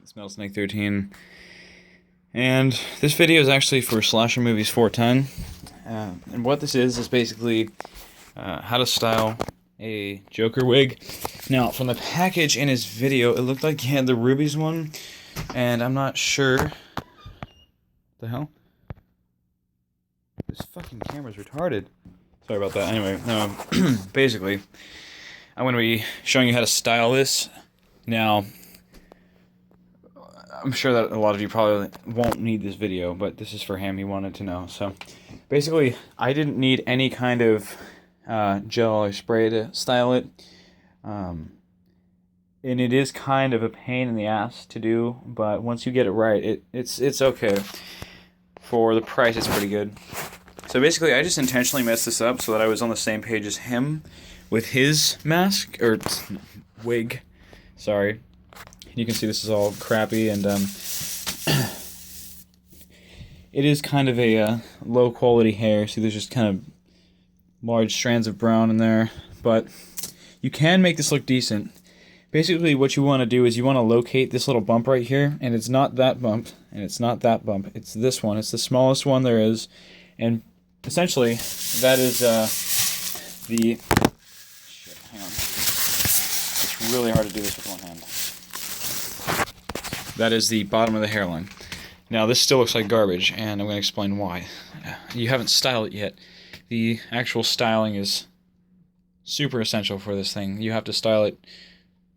It's Metal Snake 13, and this video is actually for Slasher Movies 410. And what this is basically how to style a Joker wig. Now, from the package in his video, it looked like he had the Rubies one, and I'm not sure. The hell? This fucking camera's retarded. Sorry about that. Anyway, basically, I'm going to be showing you how to style this. Now, I'm sure that a lot of you probably won't need this video, but this is for him. He wanted to know. So, basically, I didn't need any kind of gel or spray to style it. And it is kind of a pain in the ass to do, but once you get it right, it's okay. For the price, it's pretty good. So basically, I just intentionally messed this up so that I was on the same page as him with his mask, or wig, sorry. You can see this is all crappy, and it is kind of a low quality hair. See, there's just kind of large strands of brown in there, but you can make this look decent. Basically, what you want to do is you want to locate this little bump right here, and it's not that bump, and it's not that bump. It's this one. It's the smallest one there is, and essentially, that is the... Shit, hang on. It's really hard to do this with one hand. That is the bottom of the hairline. Now, this still looks like garbage, and I'm going to explain why. You haven't styled it yet. The actual styling is super essential for this thing. You have to style it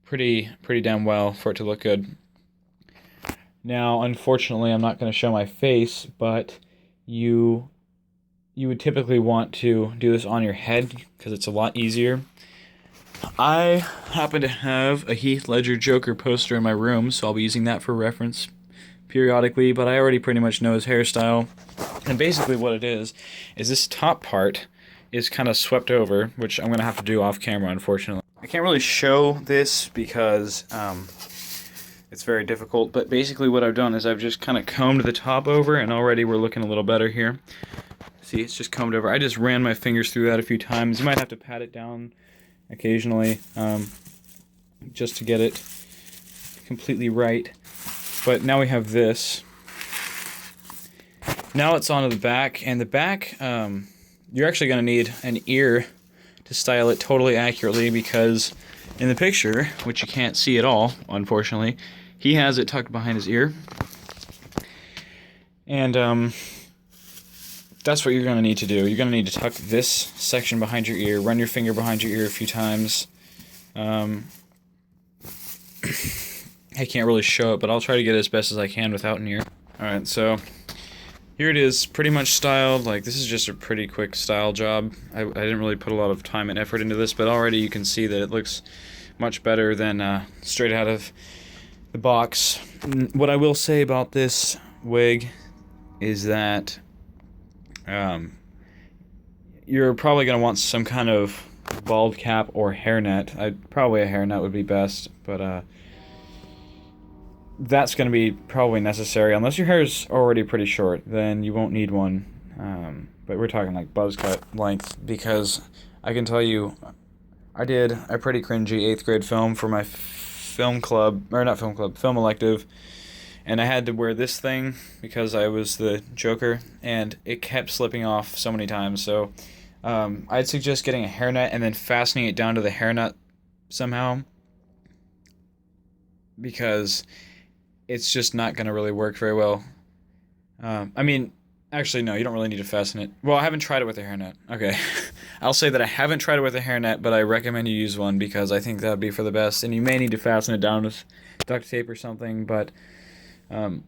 pretty damn well for it to look good. Now, unfortunately, I'm not going to show my face, but you would typically want to do this on your head because it's a lot easier. I happen to have a Heath Ledger Joker poster in my room, so I'll be using that for reference periodically, but I already pretty much know his hairstyle. And basically what it is this top part is kind of swept over, which I'm going to have to do off camera, unfortunately. I can't really show this because it's very difficult, but basically what I've done is I've just kind of combed the top over, and already we're looking a little better here. See, it's just combed over. I just ran my fingers through that a few times. You might have to pat it down occasionally just to get it completely right. But now we have this. Now it's onto the back, and the back, you're actually going to need an ear to style it totally accurately, because in the picture, which you can't see at all, unfortunately, he has it tucked behind his ear. And that's what you're going to need to do. You're going to need to tuck this section behind your ear, run your finger behind your ear a few times. I can't really show it, but I'll try to get it as best as I can without an ear. Alright, so here it is, pretty much styled. Like, this is just a pretty quick style job. I didn't really put a lot of time and effort into this, but already you can see that it looks much better than straight out of the box. What I will say about this wig is that you're probably going to want some kind of bald cap or hairnet. Probably a hairnet would be best, but that's going to be probably necessary. Unless your hair is already pretty short, then you won't need one. But we're talking like buzz cut length, because I can tell you, I did a pretty cringy 8th grade film for my film elective, and I had to wear this thing because I was the Joker, and it kept slipping off so many times. So I'd suggest getting a hairnet and then fastening it down to the hairnet somehow, because it's just not going to really work very well. I mean, actually, no, you don't really need to fasten it. Well, I haven't tried it with a hairnet. Okay. I'll say that I haven't tried it with a hairnet, but I recommend you use one because I think that would be for the best. And you may need to fasten it down with duct tape or something, but I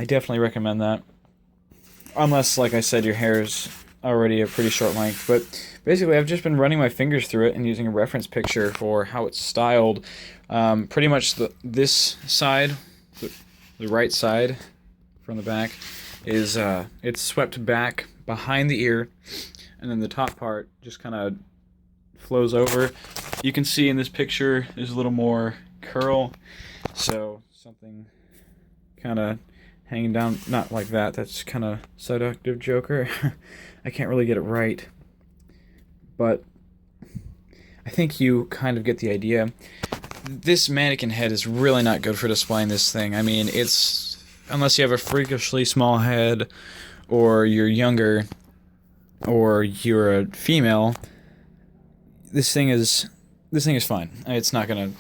definitely recommend that. Unless, like I said, your hair is already a pretty short length. But basically, I've just been running my fingers through it and using a reference picture for how it's styled. Pretty much this side, the right side from the back, is it's swept back behind the ear, and then the top part just kind of flows over. You can see in this picture there's a little more curl, so something kind of hanging down, not like that. That's kind of seductive Joker. I can't really get it right, but I think you kind of get the idea. this mannequin head is really not good for displaying this thing. I mean, it's, unless you have a freakishly small head, or you're younger, or you're a female, this thing is fine. It's not gonna,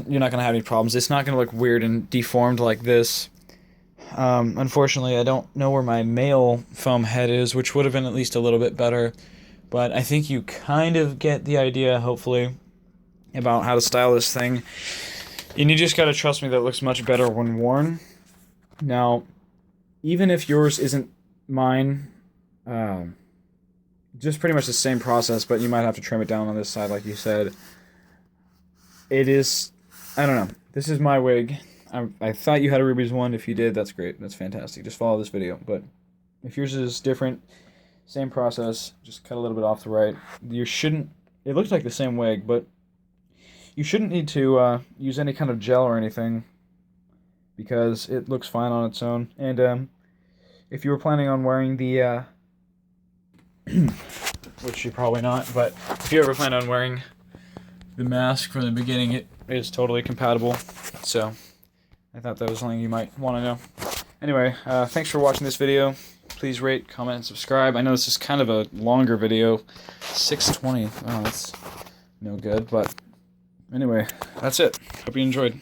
you're not gonna have any problems. It's not gonna look weird and deformed like this. Unfortunately, I don't know where my male foam head is, which would have been at least a little bit better. But I think you kind of get the idea, hopefully, about how to style this thing. And you just gotta trust me that it looks much better when worn. Now, even if yours isn't mine, just pretty much the same process, but you might have to trim it down on this side, like you said. It is, I don't know. This is my wig. I thought you had a Ruby's one. If you did, that's great. That's fantastic. Just follow this video. But if yours is different, same process, just cut a little bit off the right. You shouldn't, it looks like the same wig, but you shouldn't need to use any kind of gel or anything, because it looks fine on its own. And if you were planning on wearing the, which you're probably not, but if you ever plan on wearing the mask from the beginning, it is totally compatible. So I thought that was something you might want to know. Anyway, thanks for watching this video. Please rate, comment, and subscribe. I know this is kind of a longer video. 6:20. Oh, that's no good. But anyway, that's it. Hope you enjoyed.